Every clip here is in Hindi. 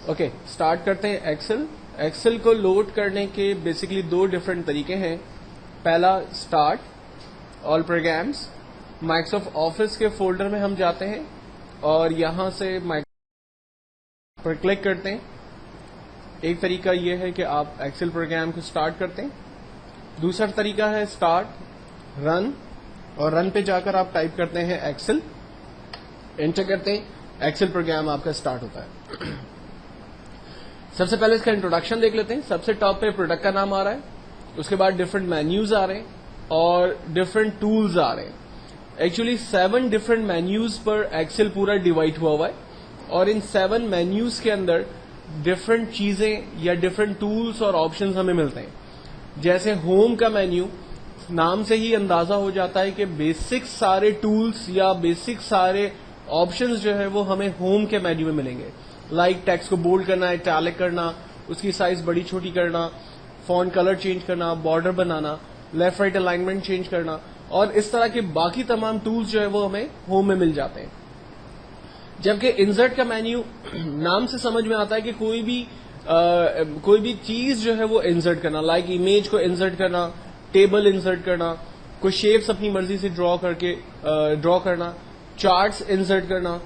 ओके, स्टार्ट करते हैं एक्सेल। एक्सेल को लोड करने के बेसिकली दो डिफरेंट तरीके हैं। पहला, start, all programmes, Microsoft office के फोल्डर में हम जाते हैं और यहां से माइक्रोसॉफ्ट पर क्लिक करते हैं। एक तरीका यह है कि आप एक्सेल प्रोग्राम को स्टार्ट करते हैं। दूसरा तरीका है स्टार्ट, रन, और रन पे जाकर आप टाइप करते हैं एक्सेल, एंटर करते हैं, एक्सेल प्रोग्राम आपका स्टार्ट होता है। सबसे पहले इसका इंट्रोडक्शन देख लेते हैं। सबसे टॉप पे प्रोडक्ट का नाम आ रहा है, उसके बाद डिफरेंट मेन्यूज आ रहे हैं और डिफरेंट टूल्स आ रहे हैं। एक्चुअली 7 डिफरेंट मेन्यूज पर एक्सेल पूरा डिवाइड हुआ है और इन 7 मेन्यूज के अंदर डिफरेंट चीजें या डिफरेंट टूल्स और ऑप्शंस हमें मिलते हैं। जैसे होम का मेन्यू, नाम से ही अंदाजा हो जाता है कि बेसिक सारे टूल्स या बेसिक सारे ऑप्शंस जो है वो हमें होम के मेन्यू में मिलेंगे। लाइक टेक्स्ट को बोल्ड करना, इटैलिक करना, उसकी साइज बड़ी छोटी करना, फॉन्ट कलर चेंज करना, बॉर्डर बनाना, लेफ्ट राइट अलाइनमेंट चेंज करना, और इस तरह के बाकी तमाम टूल्स जो है वो हमें होम में मिल जाते हैं। जबकि इंसर्ट का मेन्यू नाम से समझ में आता है कि कोई भी चीज जो है वो इंसर्ट करना, लाइक इमेज को इंसर्ट करना, टेबल इंसर्ट करना, कोई शेप्स अपनी मर्जी से ड्रॉ करना, चार्ट्स इंसर्ट करना,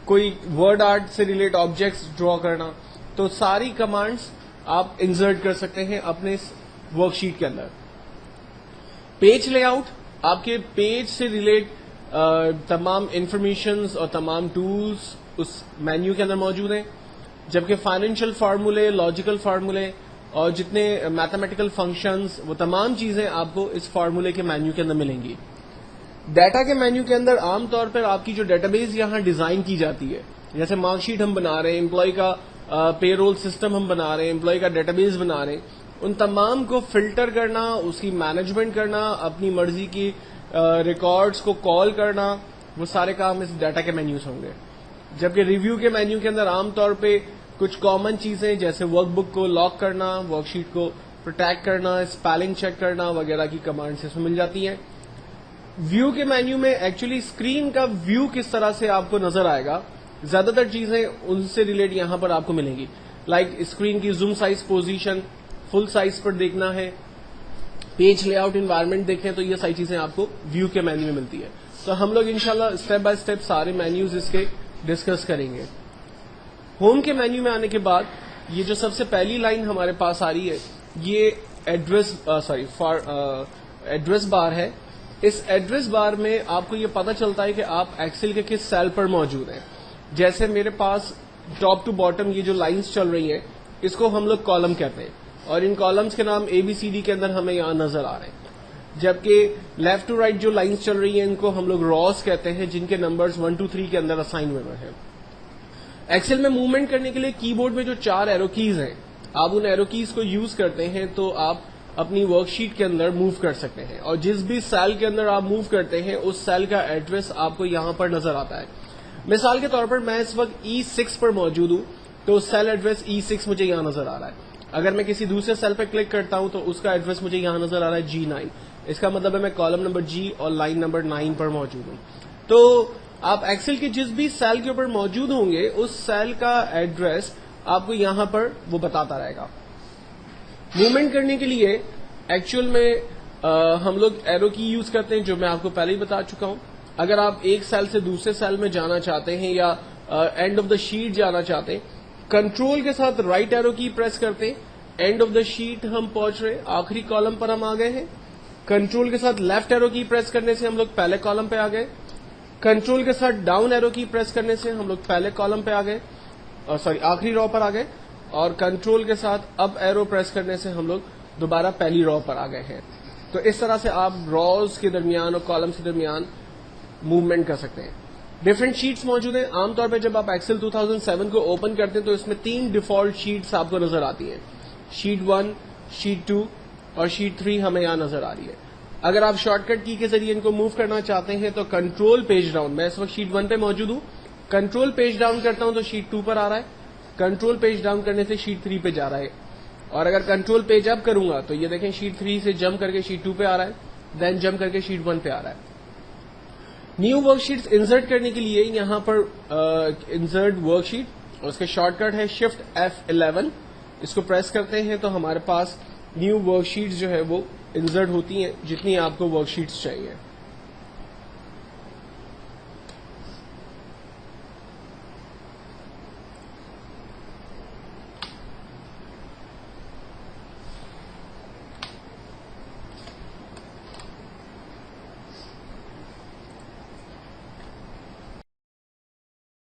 कोई वर्ड आर्ट से रिलेटेड ऑब्जेक्ट्स ड्रॉ करना। तो सारी कमांड्स आप इंसर्ट कर सकते हैं अपने वर्कशीट के अंदर। पेज लेआउट, आपके पेज से रिलेट तमाम इंफॉर्मेशंस और तमाम टूल्स उस मेन्यू के अंदर मौजूद हैं। जबकि फाइनेंशियल फार्मूले, लॉजिकल फार्मूले और जितने मैथमेटिकल फंक्शंस, वो तमाम चीजें आपको इस फार्मूले के मेन्यू के अंदर मिलेंगी। डाटा के मेन्यू के अंदर आमतौर पर आपकी जो डेटाबेस यहां डिजाइन की जाती है, जैसे मार्कशीट हम बना रहे हैं, एम्प्लॉय का पेरोल सिस्टम हम बना रहे हैं, एम्प्लॉय का डेटाबेस बना रहे हैं, उन तमाम को फिल्टर करना, उसकी मैनेजमेंट करना, अपनी मर्जी की रिकॉर्ड्स को कॉल करना, वो सारे काम इस डाटा के मेन्यूज होंगे। जबकि रिव्यू के मेन्यू के अंदर आमतौर पे कुछ कॉमन चीजें जैसे वर्कबुक को लॉक करना, वर्कशीट को प्रोटेक्ट करना, स्पेलिंग चेक करना वगैरह की कमांड्स इसमें मिल जाती हैं। व्यू के मेन्यू में एक्चुअली स्क्रीन का व्यू किस तरह से आपको नजर आएगा, ज्यादातर चीजें उनसे रिलेट यहां पर आपको मिलेंगी। लाइक स्क्रीन की zoom size, position, full size पर देखना है, पेज लेआउट, एनवायरनमेंट देखें, तो ये सारी चीजें आपको व्यू के मेन्यू में मिलती है। तो हम लोग इंशाल्लाह स्टेप बाय स्टेप सारे मेन्यूज इसके डिस्कस करेंगे। होम के मेन्यू में आने के बाद ये जो सबसे पहली लाइन हमारे पास आ रही है, ये एड्रेस बार है। इस एड्रेस बार में आपको ये पता चलता है कि आप एक्सेल के किस सेल पर मौजूद हैं। जैसे मेरे पास टॉप टू बॉटम ये जो लाइंस चल रही हैं, इसको हम लोग कॉलम कहते हैं और इन कॉलम्स के नाम ABCD के अंदर हमें यहां नजर आ रहे हैं। जबकि लेफ्ट टू राइट जो लाइंस चल रही हैं, इनको हम लोग रॉस कहते हैं, जिनके नंबर्स 1 2 3 के अंदर असाइन हुए हैं। एक्सेल में मूवमेंट करने के लिए कीबोर्ड में जो 4 एरो कीज हैं, आप उन एरो कीज को यूज करते हैं तो आप अपनी वर्कशीट के अंदर मूव कर सकते हैं, और जिस भी सेल के अंदर आप मूव करते हैं उस सेल का एड्रेस आपको यहां पर नजर आता है। मिसाल के तौर पर मैं इस वक्त E6 पर मौजूद हूं, तो सेल एड्रेस E6 मुझे यहां नजर आ रहा है। अगर मैं किसी दूसरे सेल पर क्लिक करता हूं तो उसका एड्रेस मुझे यहां नजर आ रहा है G9। इसका मतलब है मैं कॉलम नंबर G और लाइन नंबर 9 पर मौजूद हूं। तो आप एक्सेल के जिस भी सेल के ऊपर मौजूद होंगे उस सेल का एड्रेस आपको यहां पर वो बताता रहेगा। मूवमेंट करने के लिए एक्चुअल में हम लोग एरो की यूज करते हैं, जो मैं आपको पहले ही बता चुका हूं। अगर आप एक सेल से दूसरे सेल में जाना चाहते हैं या एंड ऑफ द शीट जाना चाहते हैं, कंट्रोल के साथ राइट एरो की प्रेस करते हैं, एंड ऑफ द शीट हम पहुंच रहे, आखिरी कॉलम पर हम आ गए हैं। कंट्रोल के साथ लेफ्ट एरो की प्रेस करने से हम लोग पहले कॉलम पे आ गए। कंट्रोल के साथ डाउन एरो की प्रेस करने से हम लोग पहले कॉलम पे आ गए, आखिरी रो पर आ गए। और कंट्रोल के साथ अप एरो प्रेस करने से हम लोग दोबारा पहली रो पर आ गए हैं। तो इस तरह से आप रॉज के दरमियान और कॉलम्स के दरमियान मूवमेंट कर सकते हैं। डिफरेंट शीट्स मौजूद हैं। आमतौर पर जब आप एक्सेल 2007 को ओपन करते हैं तो इसमें 3 डिफॉल्ट शीट्स आपको नजर आती हैं, शीट 1, शीट 2 और शीट 3 हमें यहां नजर आ रही है। अगर आप शॉर्टकट की के जरिए इनको मूव करना चाहते हैं तो कंट्रोल पेज डाउन, मैं इस वक्त शीट 1 पे मौजूद हूं, कंट्रोल पेज डाउन करता हूं तो शीट 2 पर आ रहा है, कंट्रोल पेज डाउन करने से शीट 3 पे जा रहा है। और अगर कंट्रोल पेज अप करूंगा तो ये देखें शीट 3 से जंप करके शीट 2 पे आ रहा है, देन जंप करके शीट 1 पे आ रहा है। न्यू वर्कशीट्स इंसर्ट करने के लिए यहां पर इंसर्ट वर्कशीट और उसके शॉर्टकट है शिफ्ट F11। इसको प्रेस करते हैं तो हमारे पास न्यू वर्कशीट्स जो है वो इंसर्ट होती हैं, जितनी आपको वर्कशीट्स चाहिए।